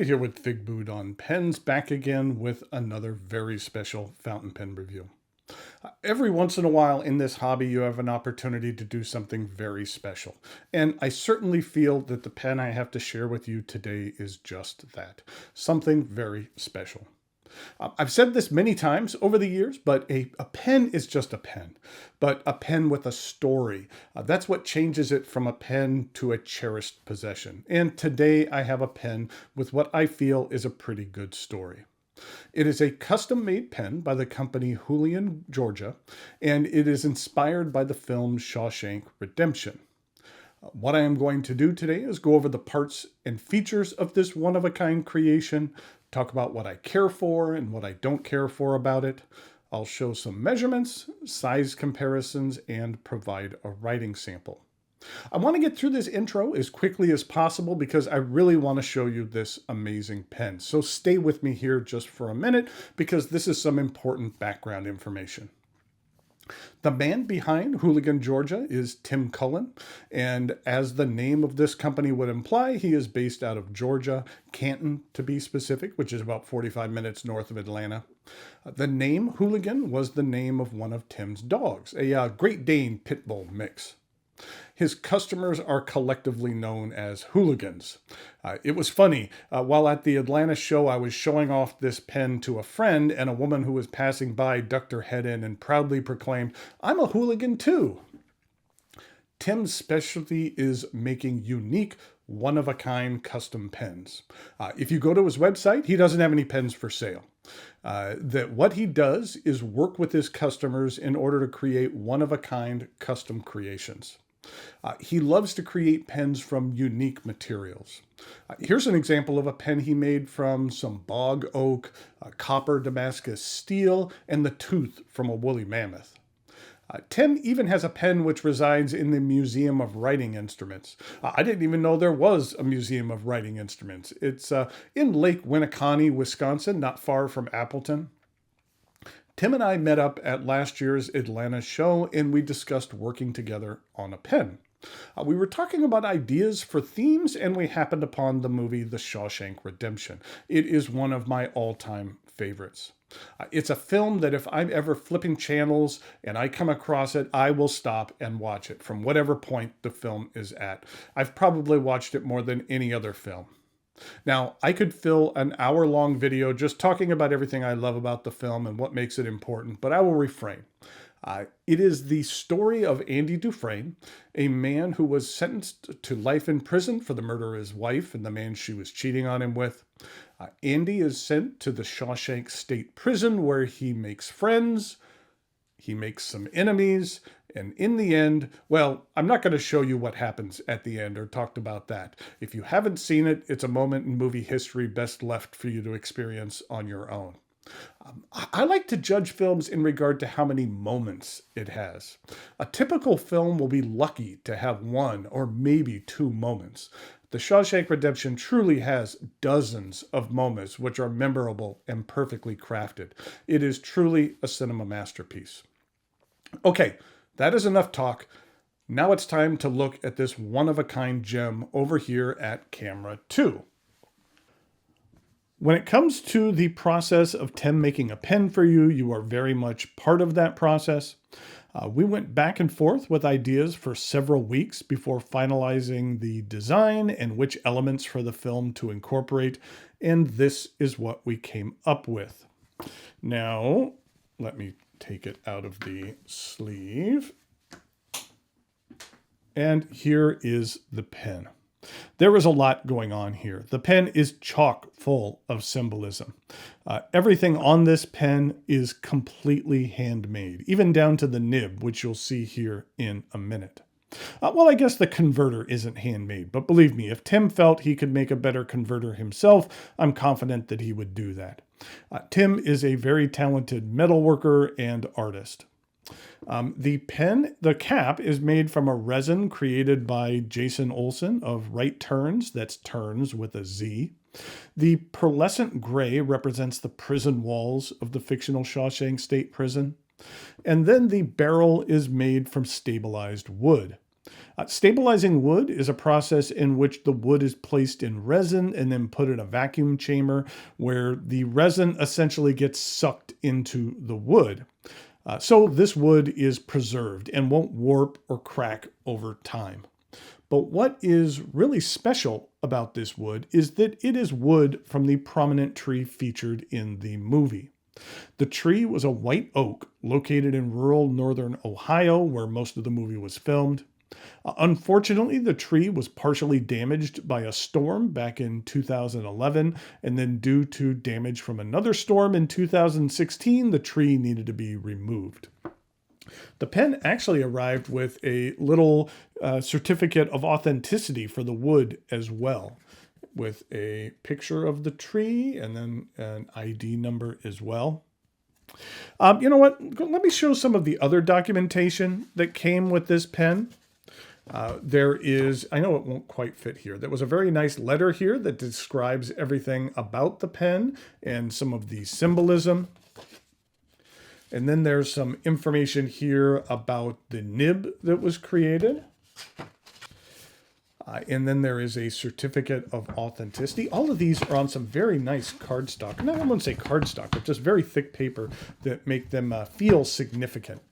David here with Figboot on Pens, back again with another very special fountain pen review. Every once in a while in this hobby, you have an opportunity to do something very special. And I certainly feel that the pen I have to share with you today is just that, something very special. I've said this many times over the years, but a pen is just a pen, but a pen with a story. That's what changes it from a pen to a cherished possession. And today I have a pen with what I feel is a pretty good story. It is a custom-made pen by the company Hooligan Georgia, and it is inspired by the film Shawshank Redemption. What I am going to do today is go over the parts and features of this one-of-a-kind creation, talk about what I care for and what I don't care for about it. I'll show some measurements, size comparisons, and provide a writing sample. I want to get through this intro as quickly as possible because I really want to show you this amazing pen. So stay with me here just for a minute because this is some important background information. The man behind Hooligan Georgia is Tim Cullen, and as the name of this company would imply, he is based out of Georgia, Canton to be specific, which is about 45 minutes north of Atlanta. The name Hooligan was the name of one of Tim's dogs, a Great Dane Pit Bull mix. His customers are collectively known as hooligans. It was funny. While at the Atlanta show, I was showing off this pen to a friend, and a woman who was passing by ducked her head in and proudly proclaimed, "I'm a hooligan too." Tim's specialty is making unique, one-of-a-kind custom pens. If you go to his website, he doesn't have any pens for sale. What he does is work with his customers in order to create one-of-a-kind custom creations. He loves to create pens from unique materials. Here's an example of a pen he made from some bog oak, copper Damascus steel, and the tooth from a woolly mammoth. Tim even has a pen which resides in the Museum of Writing Instruments. I didn't even know there was a Museum of Writing Instruments. It's in Lake Winneconne, Wisconsin, not far from Appleton. Tim and I met up at last year's Atlanta show, and we discussed working together on a pen. We were talking about ideas for themes, and we happened upon the movie The Shawshank Redemption. It is one of my all-time favorites. It's a film that if I'm ever flipping channels and I come across it, I will stop and watch it from whatever point the film is at. I've probably watched it more than any other film. Now, I could fill an hour-long video just talking about everything I love about the film and what makes it important, but I will refrain. It is the story of Andy Dufresne, a man who was sentenced to life in prison for the murder of his wife and the man she was cheating on him with. Andy is sent to the Shawshank State Prison where he makes friends, he makes some enemies, and in the end, well, I'm not going to show you what happens at the end or talked about that. If you haven't seen it, it's a moment in movie history best left for you to experience on your own. I like to judge films in regard to how many moments it has. A typical film will be lucky to have one or maybe two moments. The Shawshank Redemption truly has dozens of moments which are memorable and perfectly crafted. It is truly a cinema masterpiece. Okay, that is enough talk. Now it's time to look at this one-of-a-kind gem over here at camera 2. When it comes to the process of Tim making a pen for you, you are very much part of that process. We went back and forth with ideas for several weeks before finalizing the design and which elements for the film to incorporate, and this is what we came up with. Now, let me take it out of the sleeve. And here is the pen. There is a lot going on here. The pen is chock full of symbolism. Everything on this pen is completely handmade, even down to the nib, which you'll see here in a minute. Well, I guess the converter isn't handmade, but believe me, if Tim felt he could make a better converter himself, I'm confident that he would do that. Tim is a very talented metalworker and artist. The cap is made from a resin created by Jason Olson of Right Turns, that's turns with a Z. The pearlescent gray represents the prison walls of the fictional Shawshank State Prison. And then the barrel is made from stabilized wood. Stabilizing wood is a process in which the wood is placed in resin and then put in a vacuum chamber where the resin essentially gets sucked into the wood. So this wood is preserved and won't warp or crack over time. But what is really special about this wood is that it is wood from the prominent tree featured in the movie. The tree was a white oak located in rural northern Ohio, where most of the movie was filmed. Unfortunately, the tree was partially damaged by a storm back in 2011, and then due to damage from another storm in 2016, the tree needed to be removed. The pen actually arrived with a little certificate of authenticity for the wood as well, with a picture of the tree and then an ID number as well. You know what? Let me show some of the other documentation that came with this pen. There is, I know it won't quite fit here. There was a very nice letter here that describes everything about the pen and some of the symbolism. And then there's some information here about the nib that was created. And then there is a certificate of authenticity. All of these are on some very nice cardstock. No, I wouldn't say cardstock, but just very thick paper that make them feel significant.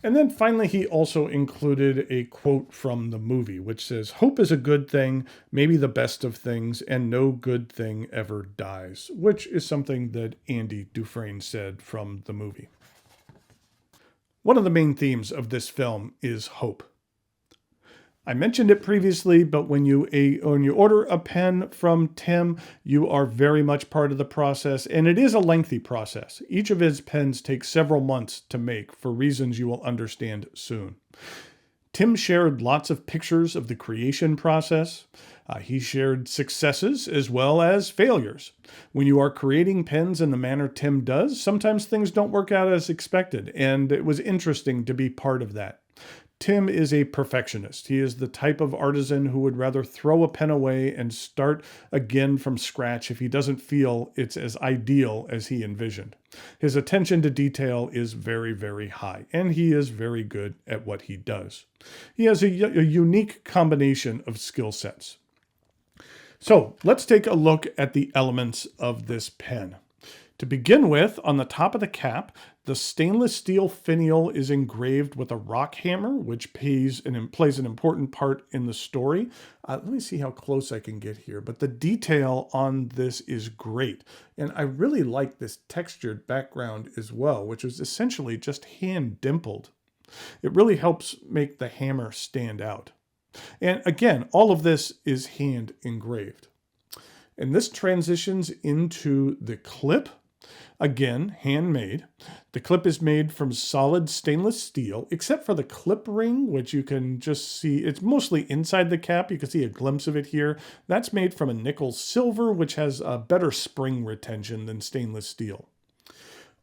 And then finally, he also included a quote from the movie, which says, "Hope is a good thing, maybe the best of things, and no good thing ever dies," which is something that Andy Dufresne said from the movie. One of the main themes of this film is hope. I mentioned it previously, but when you order a pen from Tim, you are very much part of the process, and it is a lengthy process. Each of his pens takes several months to make for reasons you will understand soon. Tim shared lots of pictures of the creation process. He shared successes as well as failures. When you are creating pens in the manner Tim does, sometimes things don't work out as expected, and it was interesting to be part of that. Tim is a perfectionist. He is the type of artisan who would rather throw a pen away and start again from scratch if he doesn't feel it's as ideal as he envisioned. His attention to detail is very, very high, and he is very good at what he does. He has a unique combination of skill sets. So let's take a look at the elements of this pen. To begin with, on the top of the cap, the stainless steel finial is engraved with a rock hammer, which plays an important part in the story. Let me see how close I can get here, but the detail on this is great. And I really like this textured background as well, which is essentially just hand dimpled. It really helps make the hammer stand out. And again, all of this is hand engraved. And this transitions into the clip. Again, handmade. The clip is made from solid stainless steel, except for the clip ring, which you can just see. It's mostly inside the cap. You can see a glimpse of it here. That's made from a nickel silver, which has a better spring retention than stainless steel.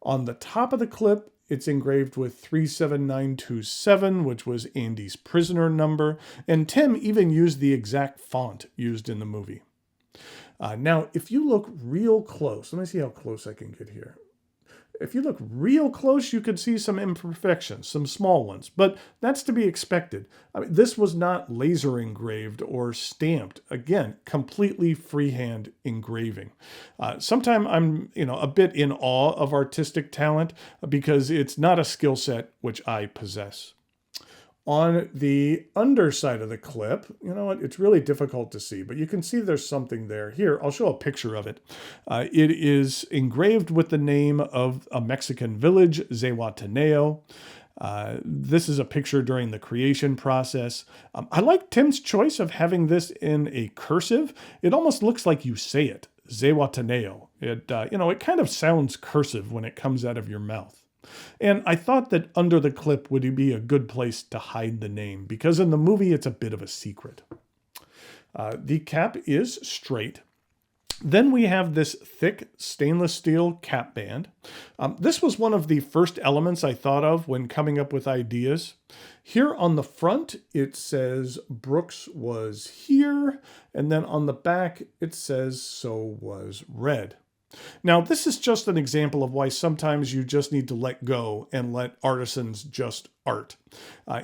On the top of the clip, it's engraved with 37927, which was Andy's prisoner number, and Tim even used the exact font used in the movie. Now, if you look real close, let me see how close I can get here. If you look real close, you could see some imperfections, some small ones, but that's to be expected. I mean, this was not laser engraved or stamped. Again, completely freehand engraving. Sometimes I'm, a bit in awe of artistic talent because it's not a skill set which I possess. On the underside of the clip, you know what, it's really difficult to see, but you can see there's something there. Here, I'll show a picture of it. It is engraved with the name of a Mexican village, Zihuatanejo. This is a picture during the creation process. I like Tim's choice of having this in a cursive. It almost looks like you say it, Zihuatanejo. It kind of sounds cursive when it comes out of your mouth. And I thought that under the clip would be a good place to hide the name, because in the movie it's a bit of a secret. The cap is straight. Then we have this thick stainless steel cap band. This was one of the first elements I thought of when coming up with ideas. Here on the front, it says Brooks was here, and then on the back, it says so was Red. Now, this is just an example of why sometimes you just need to let go and let artisans just art.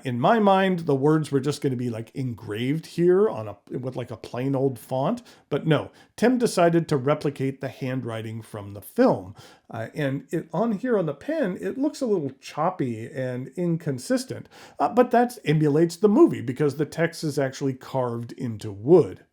In my mind, the words were just going to be like engraved here on with like a plain old font, but no, Tim decided to replicate the handwriting from the film. On here on the pen, it looks a little choppy and inconsistent, but that emulates the movie because the text is actually carved into wood.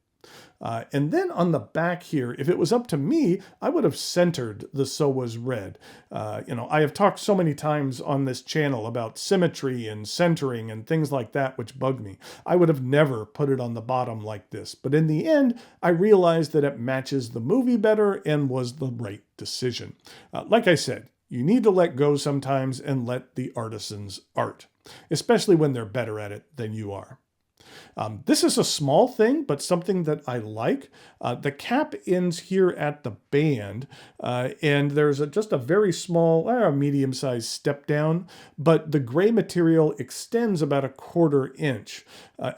And then on the back here, if it was up to me, I would have centered the "So Was Red." I have talked so many times on this channel about symmetry and centering and things like that, which bug me. I would have never put it on the bottom like this. But in the end, I realized that it matches the movie better and was the right decision. Like I said, you need to let go sometimes and let the artisans art, especially when they're better at it than you are. This is a small thing, but something that I like. The cap ends here at the band, and there's just a very small, medium-sized step down, but the gray material extends about a 1/4 inch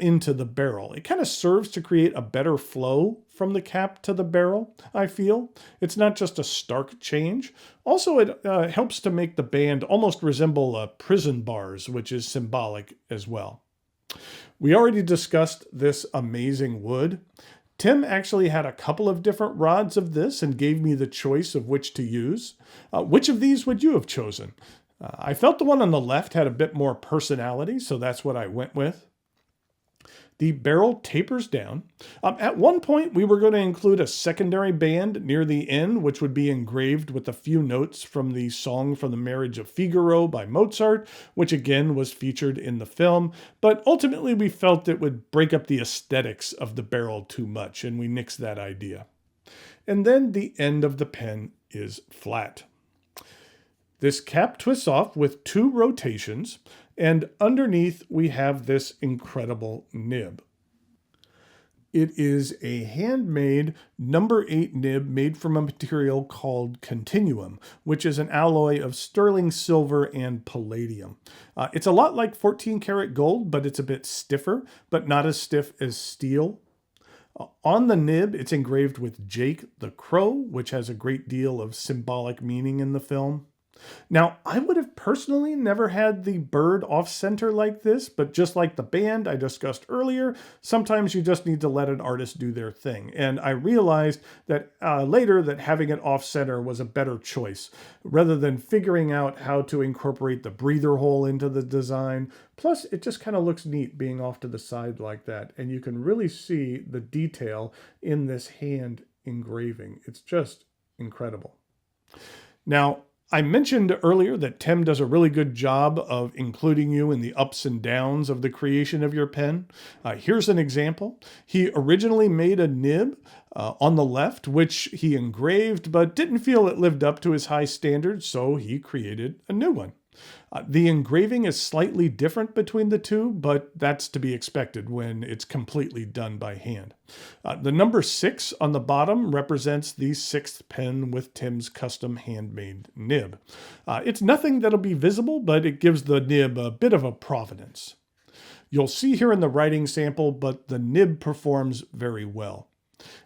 into the barrel. It kind of serves to create a better flow from the cap to the barrel, I feel. It's not just a stark change. Also, it helps to make the band almost resemble prison bars, which is symbolic as well. We already discussed this amazing wood. Tim actually had a couple of different rods of this and gave me the choice of which to use. Which of these would you have chosen? I felt the one on the left had a bit more personality, so that's what I went with. The barrel tapers down. At one point, we were going to include a secondary band near the end, which would be engraved with a few notes from the song from the Marriage of Figaro by Mozart, which again was featured in the film. But ultimately, we felt it would break up the aesthetics of the barrel too much, and we nixed that idea. And then the end of the pen is flat. This cap twists off with 2 rotations, and underneath we have this incredible nib. It is a handmade number 8 nib made from a material called continuum, which is an alloy of sterling silver and palladium. It's a lot like 14 karat gold, but it's a bit stiffer, but not as stiff as steel. On the nib, it's engraved with Jake the Crow, which has a great deal of symbolic meaning in the film. Now, I would have personally never had the bird off-center like this, but just like the band I discussed earlier, sometimes you just need to let an artist do their thing. And I realized that later that having it off-center was a better choice, rather than figuring out how to incorporate the breather hole into the design. Plus, it just kind of looks neat being off to the side like that, and you can really see the detail in this hand engraving. It's just incredible. Now, I mentioned earlier that Tim does a really good job of including you in the ups and downs of the creation of your pen. Here's an example. He originally made a nib on the left, which he engraved, but didn't feel it lived up to his high standards, so he created a new one. The engraving is slightly different between the two, but that's to be expected when it's completely done by hand. The number 6 on the bottom represents the 6th pen with Tim's custom handmade nib. It's nothing that'll be visible, but it gives the nib a bit of a provenance. You'll see here in the writing sample, but the nib performs very well.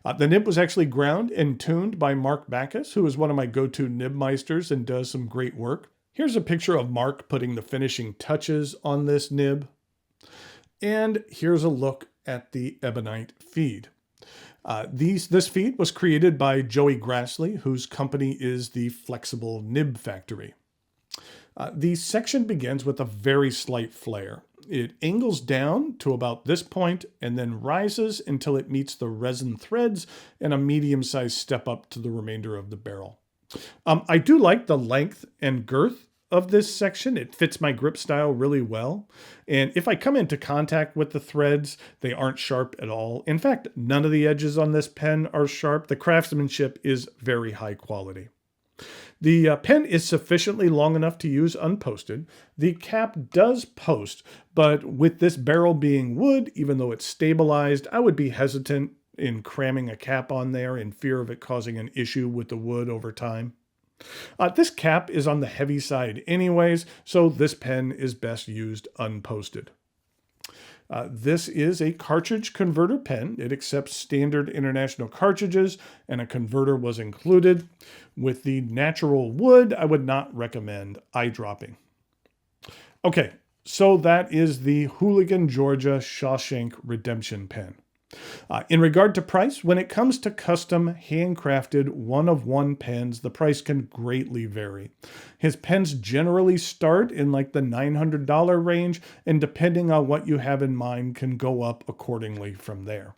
The nib was actually ground and tuned by Mark Backus, who is one of my go-to nib meisters and does some great work. Here's a picture of Mark putting the finishing touches on this nib. And here's a look at the ebonite feed. This feed was created by Joey Grassley, whose company is the Flexible Nib Factory. The section begins with a very slight flare. It angles down to about this point and then rises until it meets the resin threads and a medium-sized step up to the remainder of the barrel. I do like the length and girth of this section. It fits my grip style really well. And if I come into contact with the threads, they aren't sharp at all. In fact, none of the edges on this pen are sharp. The craftsmanship is very high quality. The pen is sufficiently long enough to use unposted. The cap does post, but with this barrel being wood, even though it's stabilized, I would be hesitant in cramming a cap on there in fear of it causing an issue with the wood over time. This cap is on the heavy side anyways, so this pen is best used unposted. This is a cartridge converter pen. It accepts standard international cartridges, and a converter was included. With the natural wood, I would not recommend eyedropping. Okay, so that is the Hooligan Georgia Shawshank Redemption pen. In regard to price, when it comes to custom, handcrafted, one-of-one pens, the price can greatly vary. His pens generally start in like the $900 range, and depending on what you have in mind, can go up accordingly from there.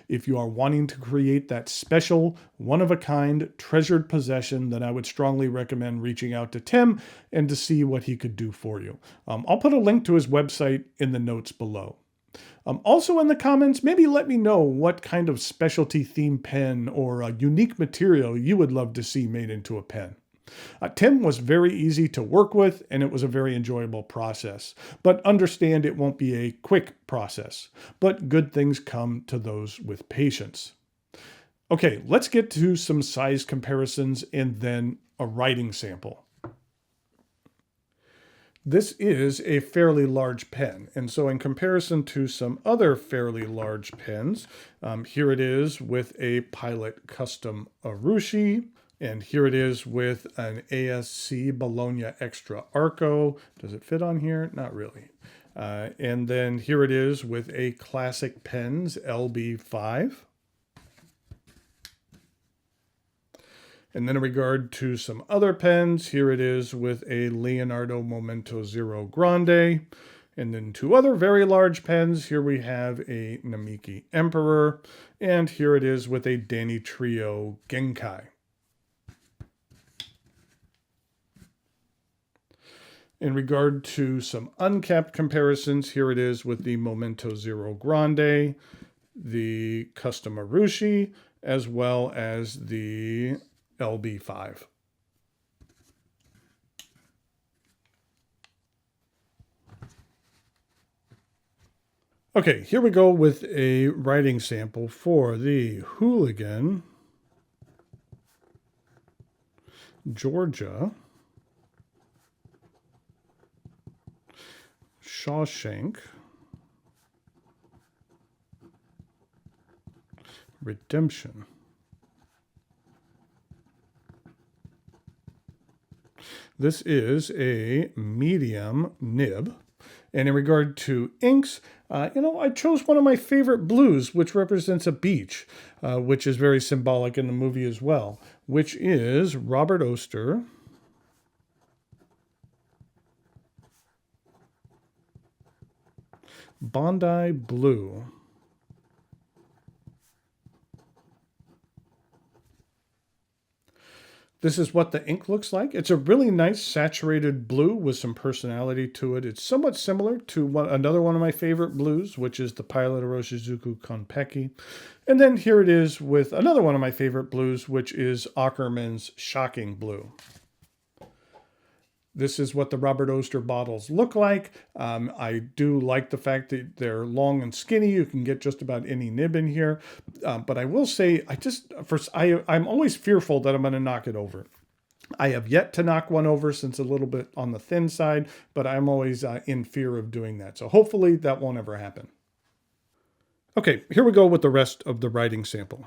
If you are wanting to create that special, one-of-a-kind, treasured possession, then I would strongly recommend reaching out to Tim and to see what he could do for you. I'll put a link to his website in the notes below. Also in the comments, maybe let me know what kind of specialty theme pen or unique material you would love to see made into a pen. Tim was very easy to work with, and it was a very enjoyable process. But understand it won't be a quick process. But good things come to those with patience. Okay, let's get to some size comparisons and then a writing sample. This is a fairly large pen, and so in comparison to some other fairly large pens, here it is with a Pilot Custom Arushi, and here it is with an ASC Bologna Extra Arco. Does it fit on here? Not really. And then here it is with a Classic Pens LB5. And then in regard to some other pens, here it is with a Leonardo Momento Zero Grande. And then two other very large pens. Here we have a Namiki Emperor. And here it is with a Danny Trio Genkai. In regard to some uncapped comparisons, here it is with the Momento Zero Grande, the Custom Arushi, as well as the LB5. Okay, here we go with a writing sample for the Hooligan Georgia Shawshank Redemption. This is a medium nib. And in regard to inks, I chose one of my favorite blues, which represents a beach, which is very symbolic in the movie as well, which is Robert Oster Bondi Blue. This is what the ink looks like. It's a really nice saturated blue with some personality to it. It's somewhat similar to another one of my favorite blues, which is the Pilot Iroshizuku Konpeki. And then here it is with another one of my favorite blues, which is Ackerman's Shocking Blue. This is what the Robert Oster bottles look like. I do like the fact that they're long and skinny. You can get just about any nib in here. But I will say, I'm always fearful that I'm going to knock it over. I have yet to knock one over since a little bit on the thin side, but I'm always in fear of doing that. So hopefully that won't ever happen. Okay, here we go with the rest of the writing sample.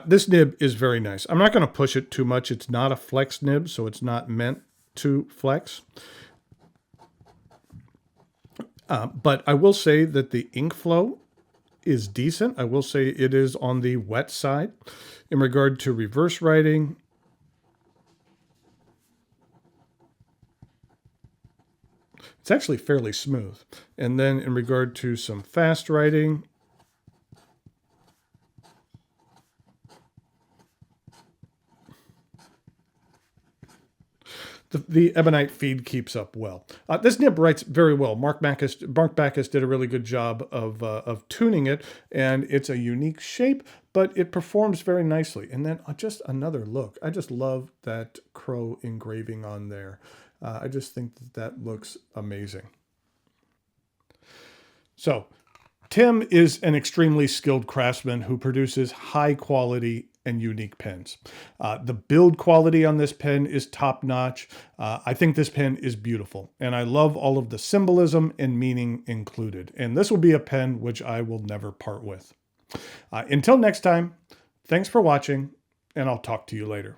This nib is very nice. I'm not going to push it too much. It's not a flex nib, so it's not meant to flex. But I will say that the ink flow is decent. I will say it is on the wet side. In regard to reverse writing, it's actually fairly smooth. And then in regard to some fast writing, the ebonite feed keeps up well. This nib writes very well. Mark Backus did a really good job of tuning it, and it's a unique shape, but it performs very nicely. And then just another look. I just love that crow engraving on there. I just think that looks amazing. So Tim is an extremely skilled craftsman who produces high quality and unique pens. The build quality on this pen is top notch. I think this pen is beautiful, and I love all of the symbolism and meaning included. And this will be a pen which I will never part with. Until next time, thanks for watching, and I'll talk to you later.